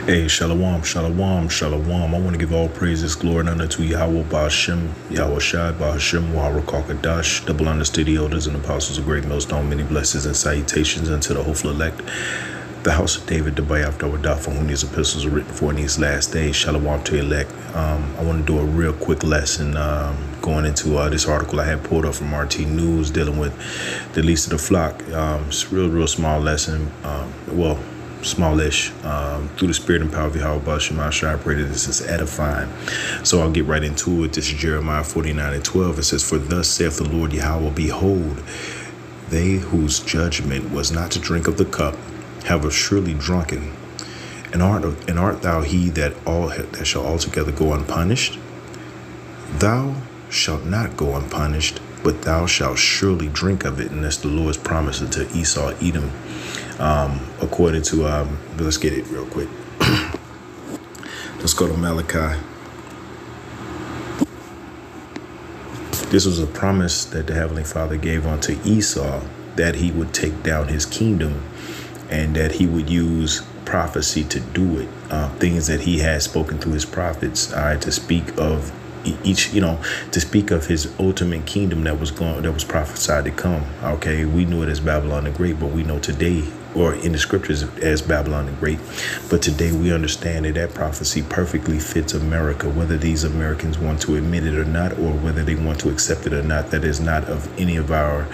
Hey, shalom, shalom, shalom. I want to give all praises, glory, and honor to Yahweh, Ba'ashem, Yahweh Shai, Ba'ashem, Waharakakadash, double honors to the elders and apostles of great millstone, many blessings and salutations unto the hopeful elect, the house of David, the Bayaf, Dawadah, for whom these epistles are written for in these last days. Shalom to elect. I want to do a real quick lesson going into this article I had pulled up from RT News dealing with the least of the flock. It's a real small lesson. Smallish, through the spirit and power of Yahweh Ba'ashem, I pray that this is edifying. So I'll get right into it. This is Jeremiah 49:12. It says, "For thus saith the Lord Yahweh, behold, they whose judgment was not to drink of the cup have surely drunken. And art thou he that shall altogether go unpunished? Thou shalt not go unpunished, but thou shalt surely drink of it." And that's the Lord's promise unto Esau, Edom. According to, let's get it real quick. Let's go to Malachi. This was a promise that the Heavenly Father gave unto Esau, that he would take down his kingdom and that he would use prophecy to do it. Things that he had spoken through his prophets, to speak of to speak of his ultimate kingdom that was prophesied to come. Okay, we knew it as Babylon the Great, but we know today, or in the scriptures, as Babylon the Great. But today we understand that prophecy perfectly fits America, whether these Americans want to admit it or not, or whether they want to accept it or not. That is not of any of our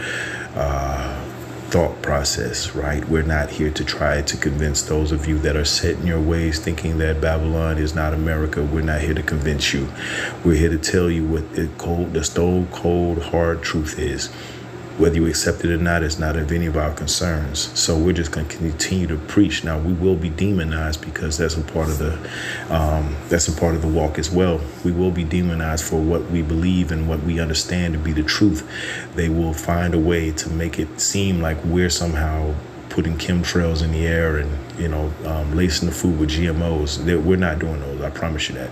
thought process, right? We're not here to try to convince those of you that are set in your ways thinking that Babylon is not America. We're not here to convince you. We're here to tell you what the stone cold hard truth is. Whether you accept it or not is not of any of our concerns. So we're just going to continue to preach. Now, we will be demonized because that's a part of the walk as well. We will be demonized for what we believe and what we understand to be the truth. They will find a way to make it seem like we're somehow putting chemtrails in the air and lacing the food with GMOs. We're not doing those. I promise you that.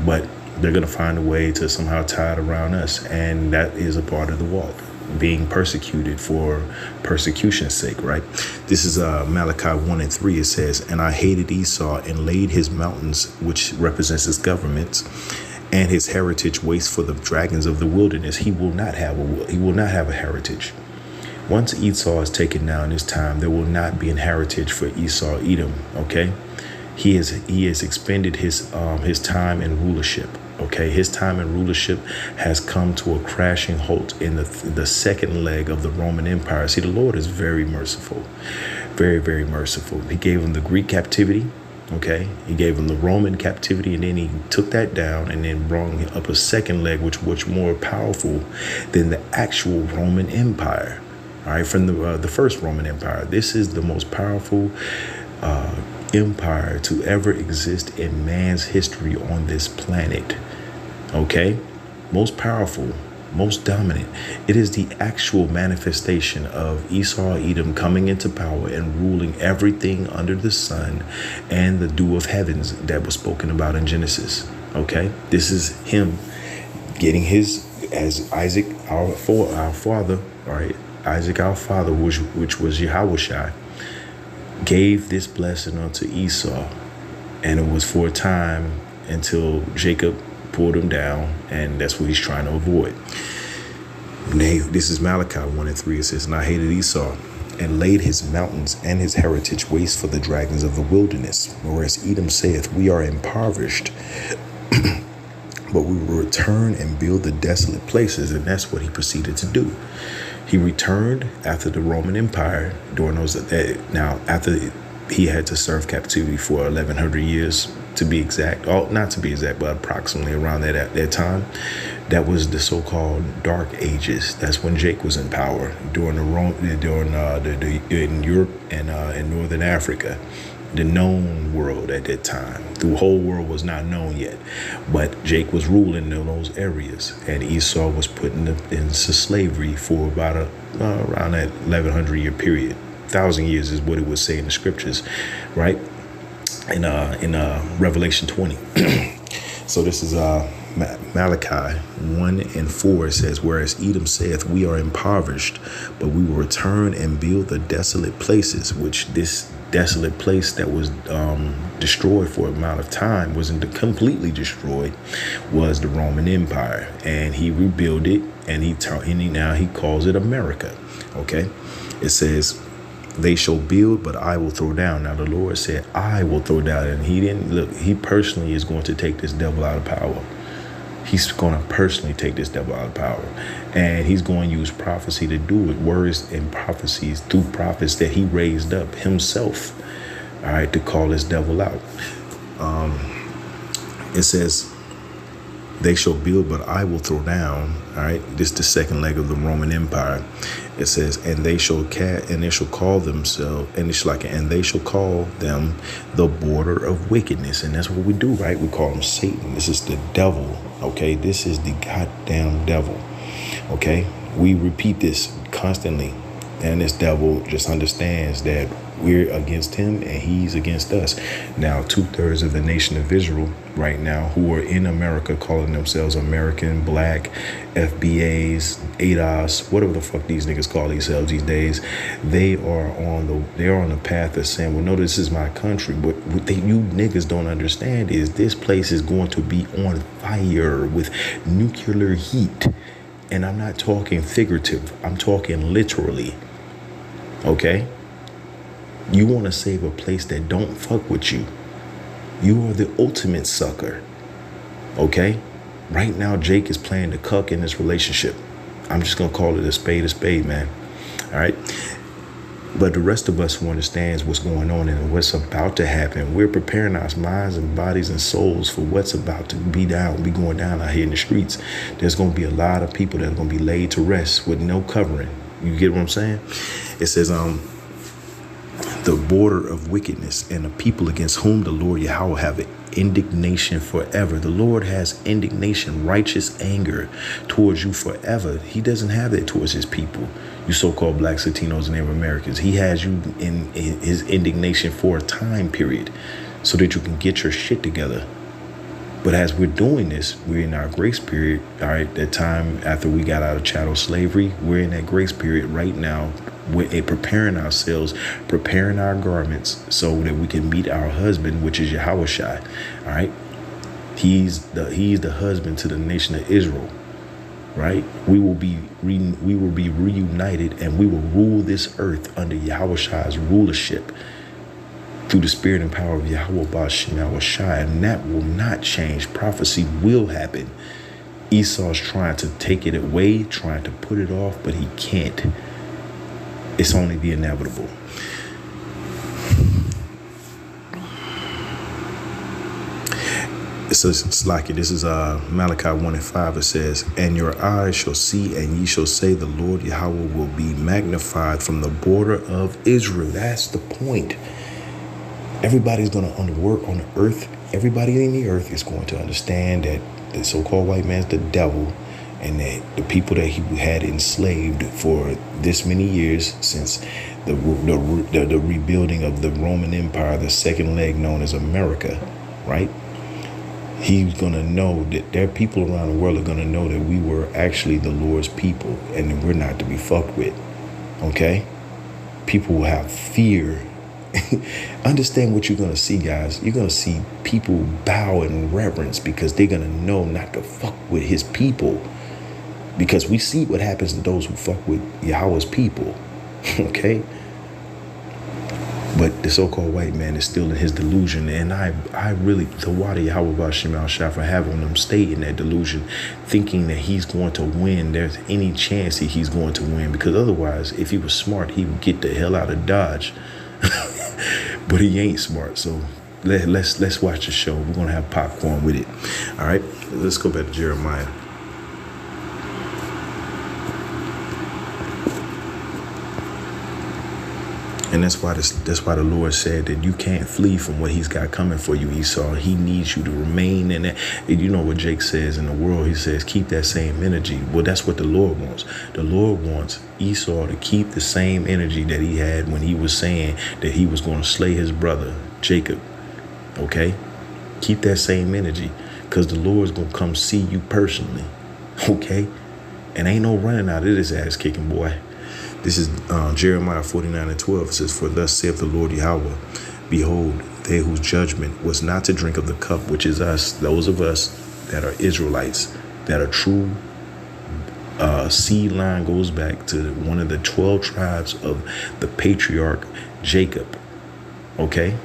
But they're going to find a way to somehow tie it around us, and that is a part of the walk. Being persecuted for persecution's sake, right? This is Malachi 1:3. It says, "And I hated Esau and laid his mountains," which represents his governments, "and his heritage waste for the dragons of the wilderness." He will not have a heritage. Once Esau is taken down this time, there will not be an heritage for Esau, Edom. Okay, he has expended his time in rulership. Okay, his time in rulership has come to a crashing halt in the second leg of the Roman Empire. See, the Lord is very merciful, very, very merciful. He gave him the Greek captivity. Okay, he gave him the Roman captivity, and then he took that down and then brought up a second leg, which was more powerful than the actual Roman Empire. All right, from the first Roman Empire. This is the most powerful empire to ever exist in man's history on this planet. Okay, most powerful, most dominant. It is the actual manifestation of Esau, Edom coming into power and ruling everything under the sun and the dew of heavens that was spoken about in Genesis. Okay, this is him getting his, as Isaac, our father, right? Isaac, our father, which was Yahweh Shai, gave this blessing unto Esau, and it was for a time until Jacob pulled him down, and that's what he's trying to avoid. This is Malachi 1:3. It says, "And I hated Esau and laid his mountains and his heritage waste for the dragons of the wilderness. Whereas Edom saith, we are impoverished, but we will return and build the desolate places." And that's what he proceeded to do. He returned after the Roman Empire during those. Now, after he had to serve captivity for 1,100 years, to be exact. Not to be exact, but approximately around that time. That was the so-called Dark Ages. That's when Jake was in power during in Europe and in Northern Africa. The known world at that time. The whole world was not known yet, but Jake was ruling in those areas, and Esau was put into slavery for about around that 1,100-year period. 1,000 years is what it would say in the scriptures, right? In Revelation 20. So this is Malachi 1:4. It says, "Whereas Edom saith, we are impoverished, but we will return and build the desolate places," which this desolate place that was destroyed for an amount of time, wasn't completely destroyed, was the Roman Empire. And he rebuilt it, and now he calls it America. Okay, it says, they shall build, but I will throw down. Now the Lord said, I will throw down. And he didn't look, he personally is going to take this devil out of power. He's going to personally take this devil out of power. And he's going to use prophecy to do it. Words and prophecies through prophets that he raised up himself. All right, to call this devil out. It says, they shall build, but I will throw down. All right, this is the second leg of the Roman Empire. It says, and they shall call themselves, and they shall call them the border of wickedness. And that's what we do, right? We call them Satan. This is the devil. Okay, this is the goddamn devil. Okay, we repeat this constantly, and this devil just understands that we're against him and he's against us. Now, 2/3 of the nation of Israel right now, who are in America, calling themselves American, Black, FBAs, ADOS, whatever the fuck these niggas call themselves these days, they're on the path of saying, well, no, this is my country. But what you niggas don't understand is this place is going to be on fire with nuclear heat. And I'm not talking figurative. I'm talking literally. Okay? You want to save a place that don't fuck with you. You are the ultimate sucker. Okay? Right now, Jake is playing the cuck in this relationship. I'm just going to call it a spade, man. All right? But the rest of us who understands what's going on and what's about to happen, we're preparing our minds and bodies and souls for what's about to be going down out here in the streets. There's going to be a lot of people that are going to be laid to rest with no covering. You get what I'm saying? It says, the border of wickedness, and the people against whom the Lord Yahweh have indignation forever. The Lord has indignation, righteous anger towards you forever. He doesn't have that towards his people, you so-called Blacks, Latinos, and Native Americans. He has you in his indignation for a time period so that you can get your shit together. But as we're doing this, we're in our grace period. All right, that time after we got out of chattel slavery, we're in that grace period right now. We're preparing ourselves, preparing our garments so that we can meet our husband, which is Yahushua. All right, he's the husband to the nation of Israel. Right, we will be reunited, and we will rule this earth under Yahushua's rulership through the spirit and power of Yahweh Bashem Yahushua, and that will not change. Prophecy will happen. Esau's trying to take it away, trying to put it off, but he can't. It's only the inevitable. It says, it's like it. This is Malachi 1:5. It says, and your eyes shall see, and ye shall say, the Lord Yahweh will be magnified from the border of Israel. That's the point. Everybody's going to work on the earth. Everybody in the earth is going to understand that the so-called white man's the devil, and that the people that he had enslaved for this many years since the rebuilding of the Roman Empire, the second leg known as America, right? He's going to know that there are people around the world are going to know that we were actually the Lord's people and that we're not to be fucked with. Okay? People will have fear. Understand what you're going to see, guys. You're going to see people bow in reverence because they're going to know not to fuck with his people. Because we see what happens to those who fuck with Yahweh's people. Okay? But the so-called white man is still in his delusion. And I really, the water Yahweh Bashem Yahushua for having them stay in that delusion, thinking that he's going to win. There's any chance that he's going to win. Because otherwise, if he was smart, he would get the hell out of Dodge. But he ain't smart. So let's watch the show. We're going to have popcorn with it. All right. Let's go back to Jeremiah. And that's why the Lord said that you can't flee from what he's got coming for you, Esau. He needs you to remain in that. You know what Jake says in the world? He says, keep that same energy. Well, that's what the Lord wants. The Lord wants Esau to keep the same energy that he had when he was saying that he was going to slay his brother, Jacob. Okay? Keep that same energy, because the Lord's going to come see you personally. Okay? And ain't no running out of this ass kicking, boy. This is Jeremiah 49:12. It says, for thus saith the Lord Yahweh, Behold, they whose judgment was not to drink of the cup, which is us, those of us that are Israelites, that are true. Seed line goes back to one of the 12 tribes of the patriarch Jacob. Okay?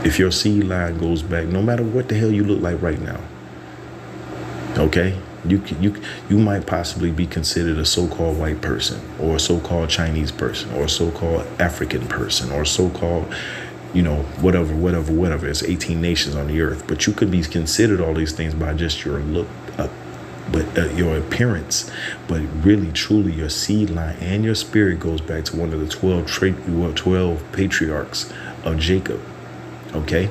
If your seed line goes back, no matter what the hell you look like right now, okay, you might possibly be considered a so-called white person, or a so-called Chinese person, or a so-called African person, or so-called, whatever. It's 18 nations on the earth, but you could be considered all these things by just your look up, but your appearance. But really, truly, your seed line and your spirit goes back to one of the 12 patriarchs of Jacob. Okay?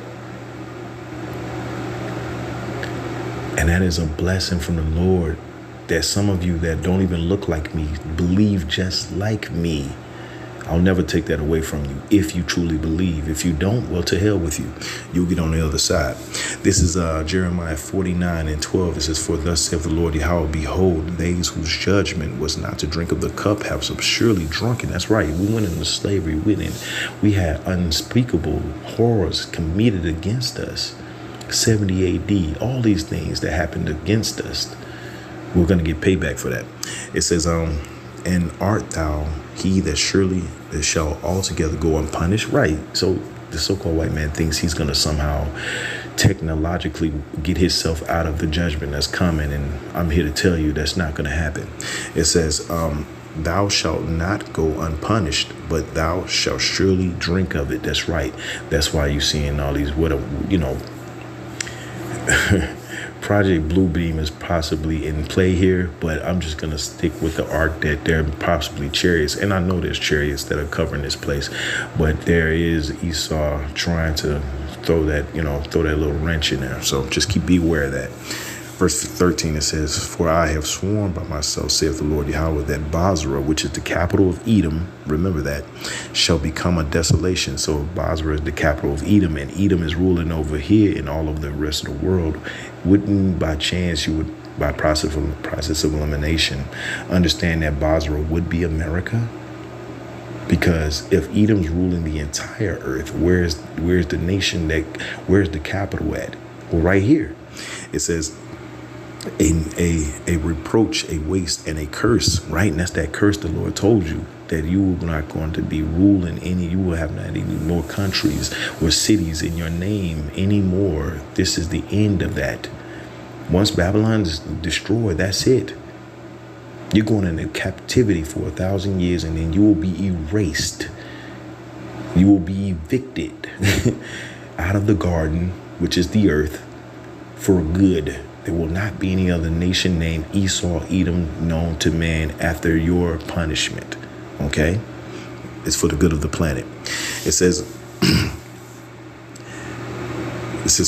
And that is a blessing from the Lord, that some of you that don't even look like me believe just like me. I'll never take that away from you if you truly believe. If you don't, well, to hell with you. You'll get on the other side. This is Jeremiah 49:12. It says, "For thus saith the Lord Yahweh, behold, they whose judgment was not to drink of the cup have surely drunken." That's right. We went into slavery. We had unspeakable horrors committed against us. 70 AD, all these things that happened against us. We're going to get payback for that. It says, "And art thou he that surely shall altogether go unpunished?" Right. So the so-called white man thinks he's going to somehow technologically get himself out of the judgment that's coming. And I'm here to tell you that's not going to happen. It says, "Thou shalt not go unpunished, but thou shalt surely drink of it." That's right. That's why you're seeing all these, Project Bluebeam is possibly in play here, but I'm just going to stick with the arc that there are possibly chariots. And I know there's chariots that are covering this place, but there is Esau trying to throw that little wrench in there. So just be aware of that. Verse 13, it says, "For I have sworn by myself, saith the Lord Yahweh, that Basra, which is the capital of Edom," remember that, "shall become a desolation." So Basra is the capital of Edom, and Edom is ruling over here and all of the rest of the world. Wouldn't by chance you would, by process of elimination, understand that Basra would be America? Because if Edom's ruling the entire earth, where's the nation where's the capital at? Well, right here. It says, a reproach, a waste, and a curse, right? And that's that curse the Lord told you, that you are not going to be ruling you will have not any more countries or cities in your name anymore. This is the end of that. Once Babylon is destroyed, that's it. You're going into captivity for 1,000 years, and then you will be erased. You will be evicted out of the garden, which is the earth, for good. There will not be any other nation named Esau, Edom, known to man after your punishment. Okay? It's for the good of the planet. It says,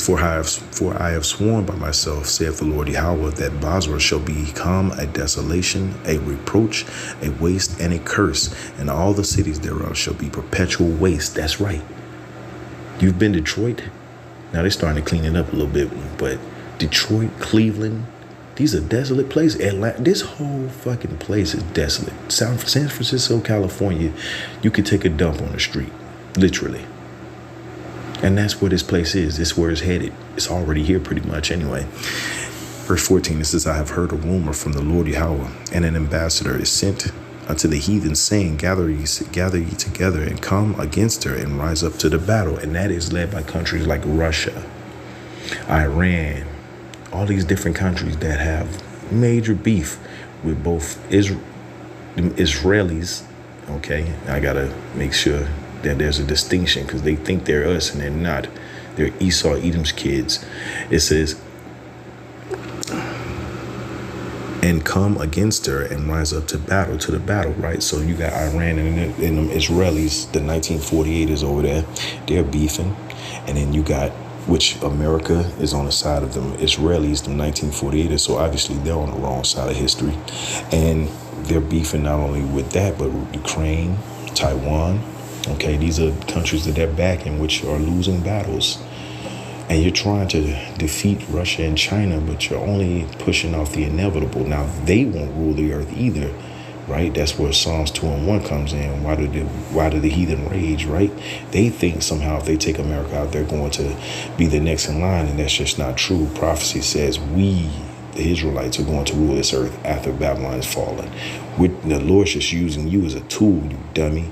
"For I have sworn by myself, saith the Lord Yahweh, that Basra shall become a desolation, a reproach, a waste, and a curse, and all the cities thereof shall be perpetual waste." That's right. You've been to Detroit? Now they're starting to clean it up a little bit, but Detroit, Cleveland, these are desolate places. Atlanta, this whole fucking place is desolate. San Francisco, California, you could take a dump on the street, literally. And that's where this place is. This is where it's headed. It's already here pretty much anyway. Verse 14, it says, "I have heard a rumor from the Lord Yahweh, and an ambassador is sent unto the heathen, saying, gather ye together and come against her and rise up to the battle." And that is led by countries like Russia, Iran, all these different countries that have major beef with both Israelis. Okay, I gotta make sure that there's a distinction, because they think they're us and they're not. They're Esau, Edom's kids. It says, "And come against her and rise up to the battle," right? So you got Iran and them Israelis, the 1948's over there. They're beefing. And then you got, which America is on the side of them Israelis, the 1948's. So obviously they're on the wrong side of history. And they're beefing not only with that, but Ukraine, Taiwan. Okay, these are countries that they're backing, which are losing battles. And you're trying to defeat Russia and China, but you're only pushing off the inevitable. Now, they won't rule the earth either. right? That's where Psalms 2:1 comes in. Why do the heathen rage, right? They think somehow if they take America out, they're going to be the next in line, and that's just not true. Prophecy says we, the Israelites, are going to rule this earth after Babylon is fallen. The Lord's just using you as a tool, you dummy.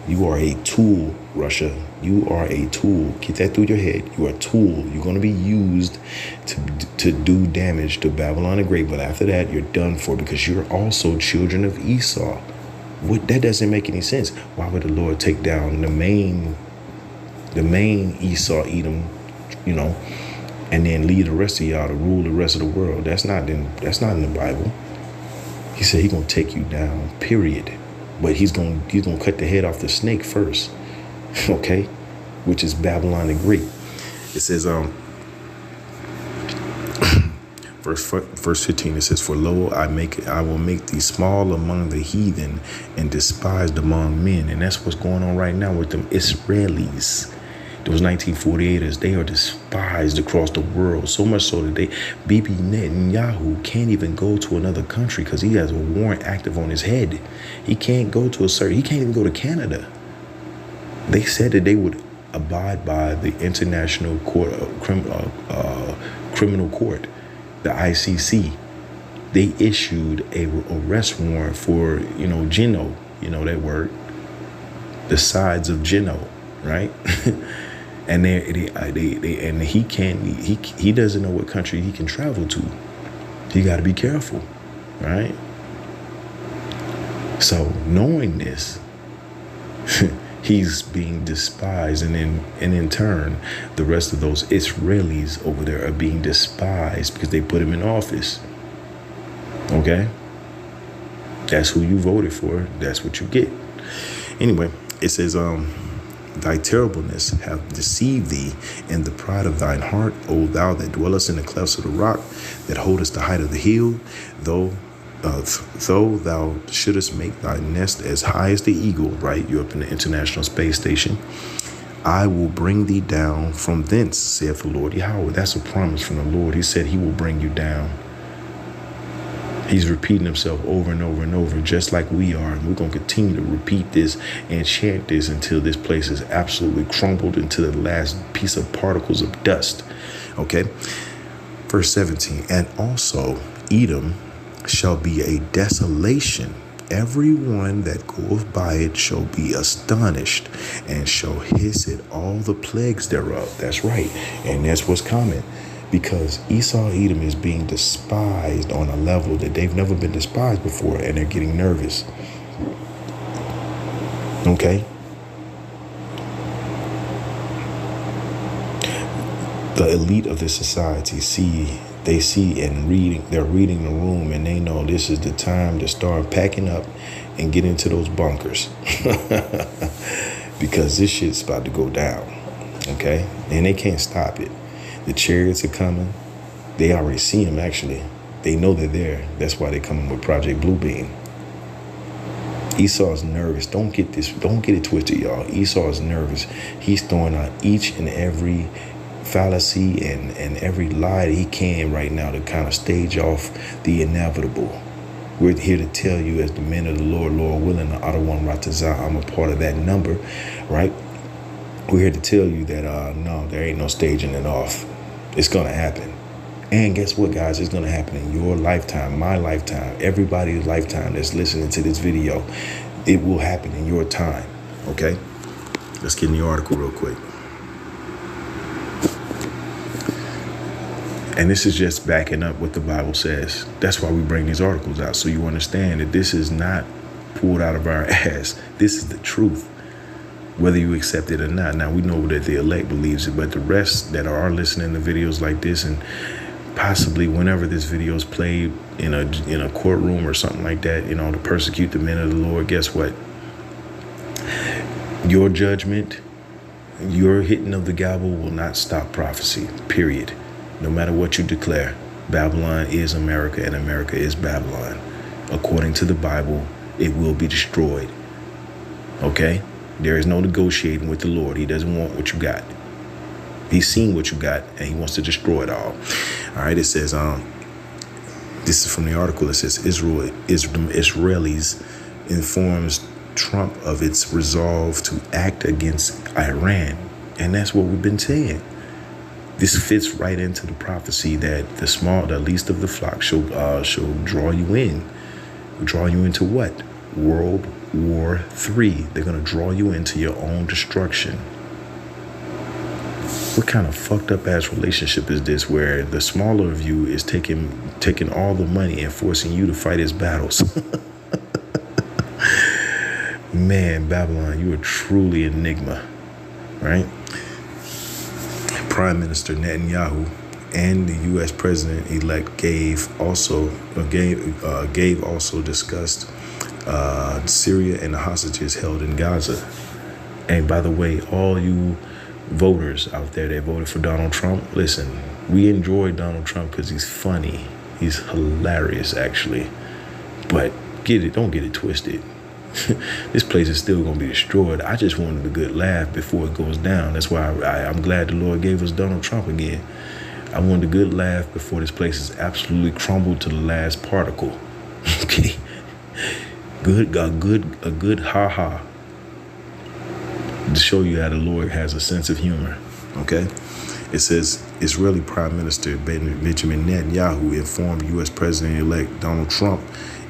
You are a tool, Russia. You are a tool. Get that through your head. You are a tool. You're going to be used to do damage to Babylon the Great. But after that, you're done for, because you're also children of Esau. That doesn't make any sense. Why would the Lord take down the main Esau, Edom, and then lead the rest of y'all to rule the rest of the world? That's not in the Bible. He said he's going to take you down, period. But he's going to cut the head off the snake first, okay? Which is Babylon the Great. It says, verse 15, it says, "For lo, I will make thee small among the heathen and despised among men." And that's what's going on right now with them Israelis. Those 1948's, they are despised across the world, so much so that Bibi Netanyahu can't even go to another country because he has a warrant active on his head. He can't go to he can't even go to Canada. They said that they would abide by the International Court, Criminal Court, the ICC. They issued a arrest warrant for, Gino, that word, the sides of Gino, right? And he doesn't know what country he can travel to. He got to be careful, right? So knowing this, he's being despised, and in turn, the rest of those Israelis over there are being despised because they put him in office. Okay? That's who you voted for. That's what you get. Anyway, it says, "Thy terribleness hath deceived thee, and the pride of thine heart, O thou that dwellest in the clefts of the rock, that holdest the height of the hill, though thou shouldest make thy nest as high as the eagle," right? You're up in the International Space Station. "I will bring thee down from thence, saith the Lord Yahweh." That's a promise from the Lord. He said he will bring you down. He's repeating himself over and over and over, just like we are. And we're going to continue to repeat this and chant this until this place is absolutely crumbled into the last piece of particles of dust. Okay. Verse 17, "And also Edom shall be a desolation. Every one that goeth by it shall be astonished, and shall hiss at all the plagues thereof." That's right. And that's what's coming. Because Esau, Edom is being despised on a level that they've never been despised before, and they're getting nervous. Okay? The elite of this society they're reading the room, and they know this is the time to start packing up and get into those bunkers. Because this shit's about to go down. Okay? And they can't stop it. The chariots are coming. They already see them, actually. They know they're there. That's why they're coming with Project Bluebeam. Esau's nervous. Don't get it twisted, y'all. Esau's nervous. He's throwing out each and every fallacy and every lie that he can right now to kind of stage off the inevitable. We're here to tell you, as the men of the Lord willing, the Ottawan Ratazah, I'm a part of that number, right? We're here to tell you that, no, there ain't no staging it off. It's going to happen. And guess what, guys? It's going to happen in your lifetime, my lifetime, everybody's lifetime that's listening to this video. It will happen in your time. Okay? Let's get in the article real quick. And this is just backing up what the Bible says. That's why we bring these articles out, so you understand that this is not pulled out of our ass. This is the truth, whether you accept it or not. Now, we know that the elect believes it, but the rest that are listening to videos like this, and possibly whenever this video is played in a courtroom or something like that, to persecute the men of the Lord, guess what? Your judgment, your hitting of the gavel will not stop prophecy, period. No matter what you declare, Babylon is America and America is Babylon. According to the Bible, it will be destroyed. Okay? There is no negotiating with the Lord. He doesn't want what you got. He's seen what you got, and he wants to destroy it all. All right, it says, this is from the article. It says, Israelis informs Trump of its resolve to act against Iran. And that's what we've been saying. This fits right into the prophecy that the least of the flock shall draw you in. Draw you into what? World War III. They're going to draw you into your own destruction. What kind of fucked up ass relationship is this, where the smaller of you is taking all the money and forcing you to fight his battles? Man, Babylon, you are truly an enigma, right? Prime Minister Netanyahu and the U.S. President-elect gave also discussed Syria and the hostages held in Gaza. And by the way, all you voters out there that voted for Donald Trump, listen, we enjoy Donald Trump because he's funny. He's hilarious, actually. But don't get it twisted. This place is still going to be destroyed. I just wanted a good laugh before it goes down. That's why I'm glad the Lord gave us Donald Trump again. I wanted a good laugh before this place is absolutely crumbled to the last particle. Okay? A good ha-ha. To show you how the Lord has a sense of humor. Okay? It says, Israeli Prime Minister Benjamin Netanyahu informed U.S. President-elect Donald Trump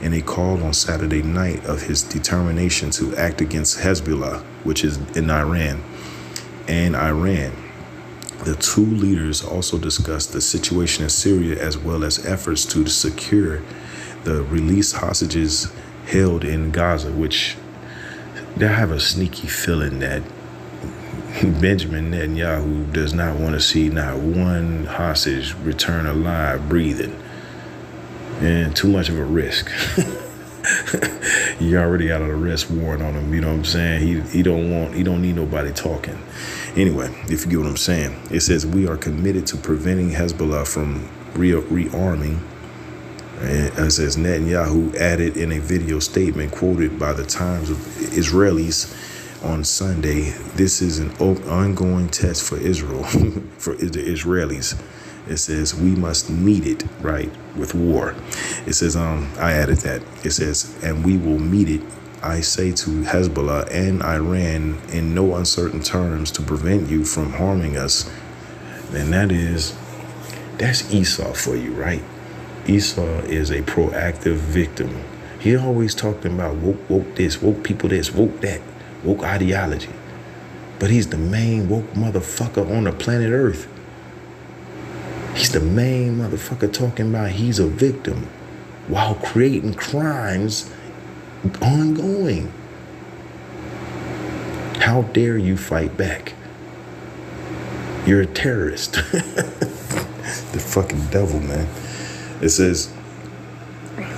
in a call on Saturday night of his determination to act against Hezbollah, which is in Iran. The two leaders also discussed the situation in Syria as well as efforts to secure the released hostages held in Gaza, which I have a sneaky feeling that Benjamin Netanyahu does not want to see not one hostage return alive, breathing. And too much of a risk. You already got an arrest warrant on him. You know what I'm saying? He don't need nobody talking. Anyway, if you get what I'm saying, it says we are committed to preventing Hezbollah from rearming. And it says Netanyahu added in a video statement quoted by the Times of Israelis on Sunday, this is an ongoing test for Israel, for the Israelis. It says we must meet it, right, with war. It says, I added that. It says, and we will meet it, I say to Hezbollah and Iran in no uncertain terms to prevent you from harming us. And that's Esau for you, right? Esau is a proactive victim. He always talking about woke this, woke people this, woke that, woke ideology. But he's the main woke motherfucker on the planet Earth. He's the main motherfucker talking about he's a victim while creating crimes ongoing. How dare you fight back? You're a terrorist. The fucking devil, man. It says,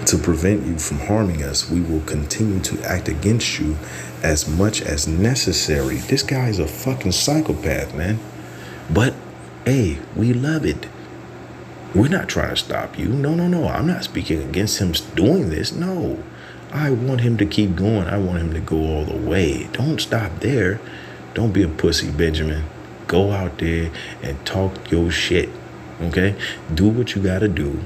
to prevent you from harming us, we will continue to act against you as much as necessary. This guy's a fucking psychopath, man. But, hey, we love it. We're not trying to stop you. No. I'm not speaking against him doing this. No. I want him to keep going. I want him to go all the way. Don't stop there. Don't be a pussy, Benjamin. Go out there and talk your shit. Okay? Do what you gotta do.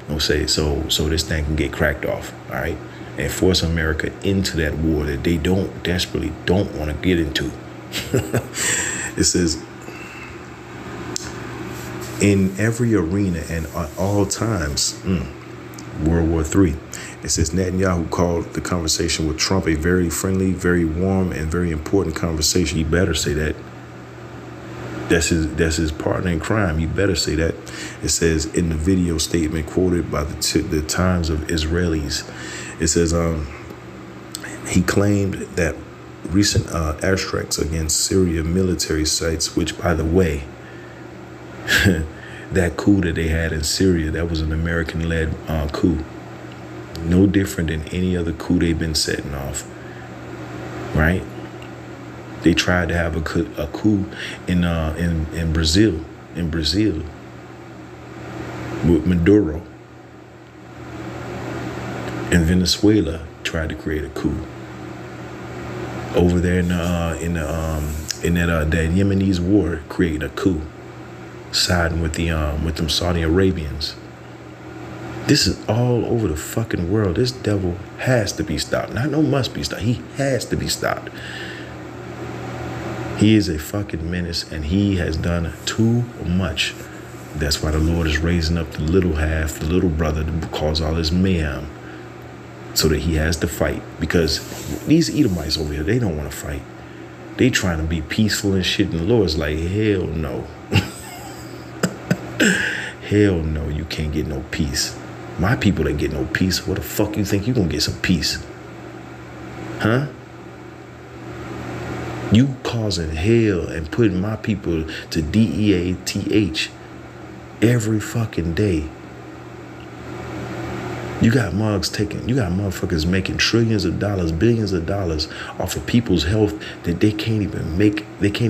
Okay, so this thing can get cracked off. All right? And force America into that war that they desperately don't want to get into. It says, in every arena and at all times, World War III. It says Netanyahu called the conversation with Trump a very friendly, very warm, and very important conversation. He better say that. That's his partner in crime. You better say that. It says in the video statement quoted by the Times of Israelis, it says he claimed that recent airstrikes against Syria military sites, which, by the way, that coup that they had in Syria, that was an American-led coup. No different than any other coup they've been setting off, right? They tried to have a coup in Brazil, with Maduro. And Venezuela tried to create a coup over there in that Yemenis war, creating a coup, siding with them Saudi Arabians. This is all over the fucking world. This devil has to be stopped. Not no must be stopped. He has to be stopped. He is a fucking menace, and he has done too much. That's why the Lord is raising up the little half, the little brother, to cause all this mayhem, so that he has to fight. Because these Edomites over here, they don't want to fight. They trying to be peaceful and shit, and the Lord's like, hell no. Hell no, you can't get no peace. My people ain't get no peace. What the fuck you think you gonna get some peace? Huh? You causing hell and putting my people to DEATH every fucking day. You got motherfuckers making trillions of dollars, billions of dollars off of people's health that they can't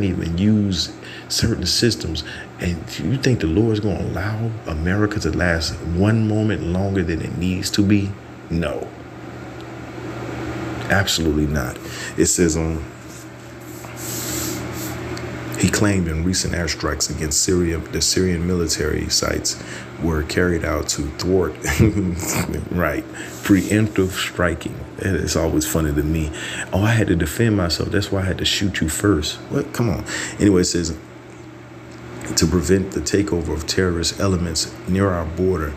even use certain systems. And you think the Lord's going to allow America to last one moment longer than it needs to be? No. Absolutely not. It says he claimed in recent airstrikes against Syria, the Syrian military sites were carried out to thwart, right, preemptive striking. It's always funny to me. Oh, I had to defend myself. That's why I had to shoot you first. What? Come on. Anyway, it says, to prevent the takeover of terrorist elements near our border,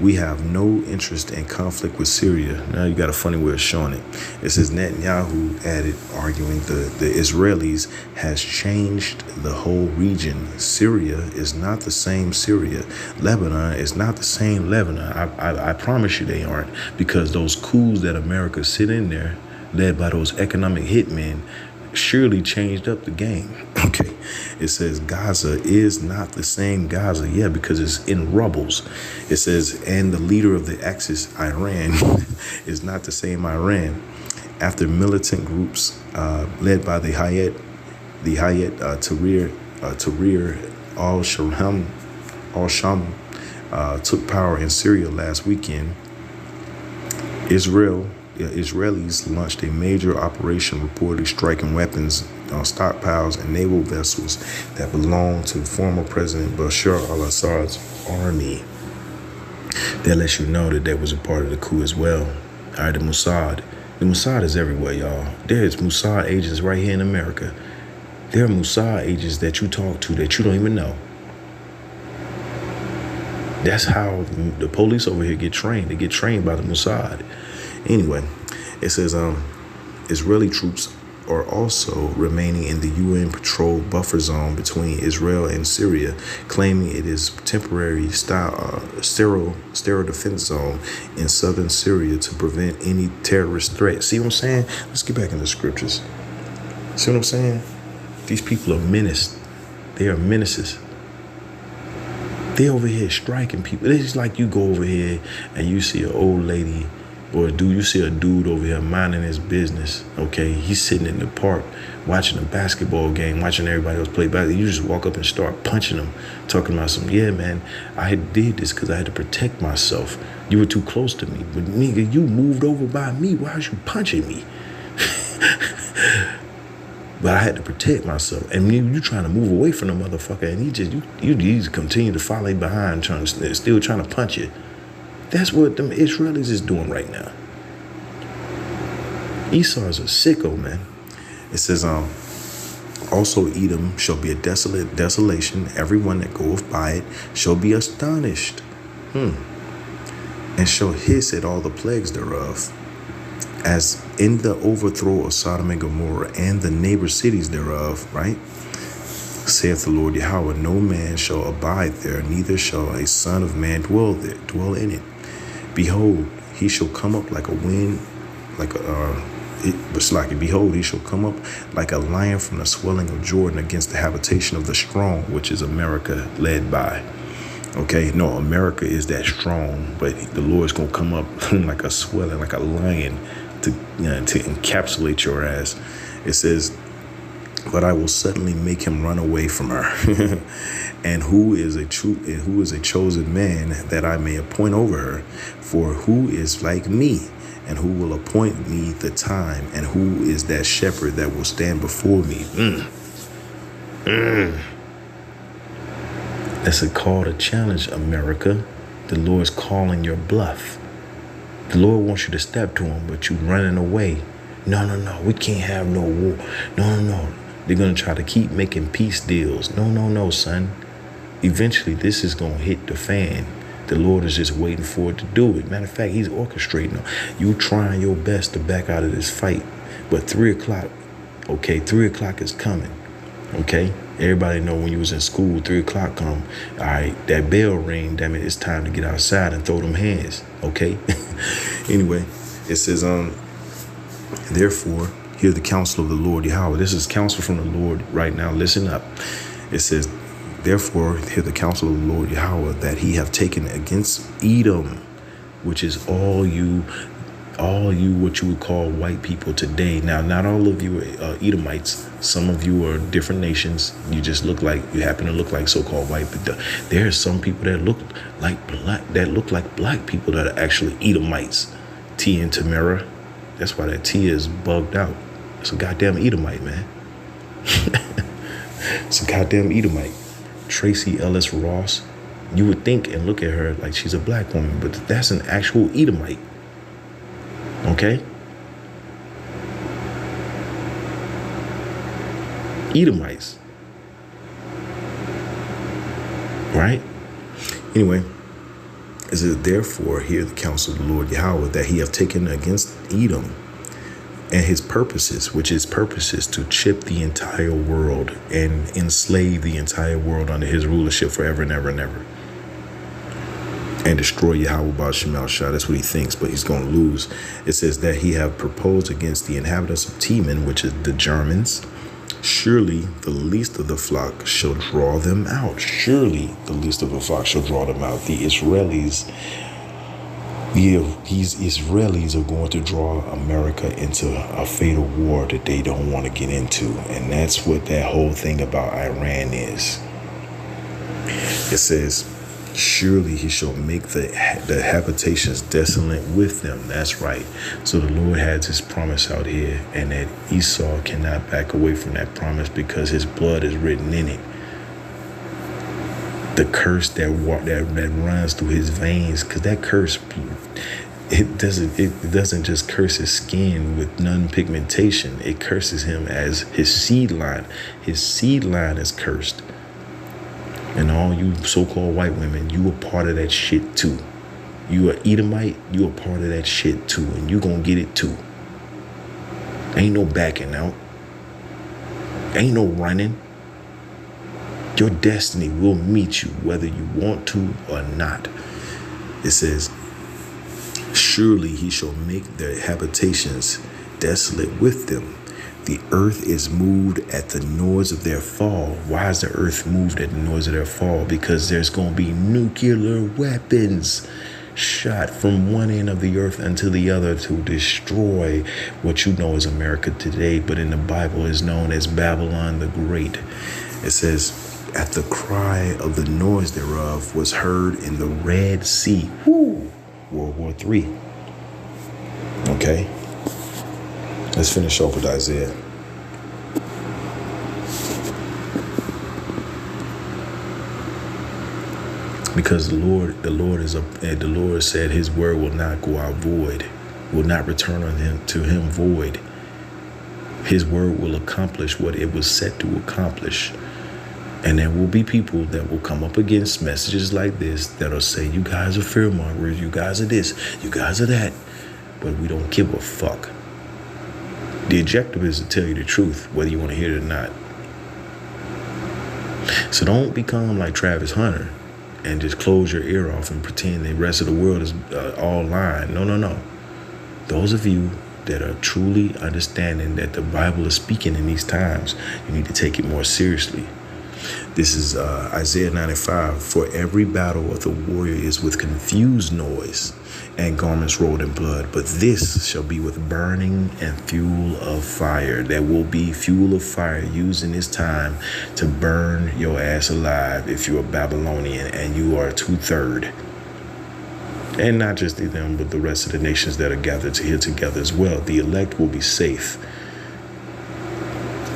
we have no interest in conflict with Syria. Now you got a funny way of showing it. It says Netanyahu added, arguing the Israelis has changed the whole region. Syria is not the same Syria. Lebanon is not the same Lebanon. I promise you they aren't, because those coups that America sit in there, led by those economic hitmen, surely changed up the game. Okay. It says Gaza is not the same Gaza. Yeah, because it's in rubbles. It says, and the leader of the Axis, Iran, is not the same Iran. After militant groups led by the Hayat Tahrir al-Sham took power in Syria last weekend, Israelis launched a major operation reportedly striking weapons on stockpiles and naval vessels that belonged to former President Bashar al-Assad's army. That lets you know that was a part of the coup as well. All right, the Mossad. The Mossad is everywhere, y'all. There's Mossad agents right here in America. There are Mossad agents that you talk to that you don't even know. That's how the police over here get trained. They get trained by the Mossad. Anyway, it says Israeli troops are also remaining in the UN patrol buffer zone between Israel and Syria, claiming it is temporary sterile defense zone in southern Syria to prevent any terrorist threat. See what I'm saying? Let's get back into the scriptures. See what I'm saying? These people are menaced. They are menaces. They over here striking people. It's like you go over here and you see an old lady or a dude, you see a dude over here minding his business, okay? He's sitting in the park watching a basketball game, watching everybody else play basketball. You just walk up and start punching him, talking about some, yeah, man, I did this because I had to protect myself. You were too close to me. But nigga, you moved over by me. Why are you punching me? But I had to protect myself. And you trying to move away from the motherfucker, and you just continue to follow behind, still trying to punch you. That's what the Israelis is doing right now. Esau is a sicko, man. It says, also Edom shall be a desolation. Everyone that goeth by it shall be astonished. And shall hiss at all the plagues thereof. As in the overthrow of Sodom and Gomorrah and the neighbor cities thereof, right? Saith the Lord Yahweh, no man shall abide there, neither shall a son of man dwell in it. Behold, he shall come up like a wind, behold, he shall come up like a lion from the swelling of Jordan against the habitation of the strong, which is America led by. Okay, no, America is that strong, but the Lord's going to come up like a swelling, like a lion to encapsulate your ass. It says, but I will suddenly make him run away from her. And who is a chosen man that I may appoint over her? For who is like me, and who will appoint me the time? And who is that shepherd that will stand before me? That's a call to challenge, America. The Lord's calling your bluff. The Lord wants you to step to him, but you running away. No, we can't have no war. No. They're going to try to keep making peace deals. No, son. Eventually, this is going to hit the fan. The Lord is just waiting for it to do it. Matter of fact, he's orchestrating. You trying your best to back out of this fight. But 3 o'clock, okay, 3 o'clock is coming. Okay? Everybody know when you was in school, 3 o'clock come. All right, that bell ring, damn it, it's time to get outside and throw them hands. Okay? Anyway, it says, therefore, hear the counsel of the Lord Yahweh. This is counsel from the Lord right now. Listen up. It says, therefore, hear the counsel of the Lord Yahweh, that he have taken against Edom, which is all you what you would call white people today. Now, not all of you are Edomites. Some of you are different nations. You happen to look like so-called white, but there are some people that look like black people that are actually Edomites. T and Tamara. That's why that T is bugged out. It's a goddamn Edomite, man. It's a goddamn Edomite. Tracy Ellis Ross. You would think and look at her like she's a black woman, but that's an actual Edomite. Okay? Edomites. Right? Anyway, it says, therefore, hear the counsel of the Lord Yahweh, that he have taken against Edom and his purposes, which is purposes to chip the entire world and enslave the entire world under his rulership forever and ever and ever. And destroy Yahweh Baal Shemal Shah. That's what he thinks, but he's going to lose. It says that he have proposed against the inhabitants of Teman, which is the Germans. Surely the least of the flock shall draw them out. Surely the least of the flock shall draw them out. These Israelis are going to draw America into a fatal war that they don't want to get into. And that's what that whole thing about Iran is. It says, surely he shall make the habitations desolate with them. That's right. So the Lord has his promise out here, and that Esau cannot back away from that promise because his blood is written in it. The curse that runs through his veins, because that curse, it doesn't just curse his skin with non-pigmentation. It curses him as his seed line. His seed line is cursed. And all you so-called white women, you a part of that shit too. You a Edomite, you a part of that shit too. And you gonna get it too. Ain't no backing out. Ain't no running. Your destiny will meet you whether you want to or not. It says, surely he shall make their habitations desolate with them. The earth is moved at the noise of their fall. Why is the earth moved at the noise of their fall? Because there's going to be nuclear weapons shot from one end of the earth until the other to destroy what you know as America today, but in the Bible is known as Babylon the Great. It says, at the cry of the noise thereof was heard in the Red Sea. Woo! World War III. Okay? Let's finish off with Isaiah. Because the Lord said his word will not go out void, will not return to him void. His word will accomplish what it was set to accomplish. And there will be people that will come up against messages like this that'll say, you guys are fearmongers, you guys are this, you guys are that, but we don't give a fuck. The objective is to tell you the truth, whether you want to hear it or not. So don't become like Travis Hunter and just close your ear off and pretend the rest of the world is all lying. No. Those of you that are truly understanding that the Bible is speaking in these times, you need to take it more seriously. This is Isaiah 95. For every battle of the warrior is with confused noise and garments rolled in blood. But this shall be with burning and fuel of fire. There will be fuel of fire used in this time to burn your ass alive if you're a Babylonian and you are 2/3. And not just them, but the rest of the nations that are gathered here together as well. The elect will be safe.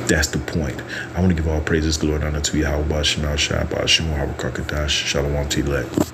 That's the point. I want to give all praises, glory, and honor to Yahweh, Baal Shemal Shah, Baal Shemu, Harakakadash, Shalom to elect.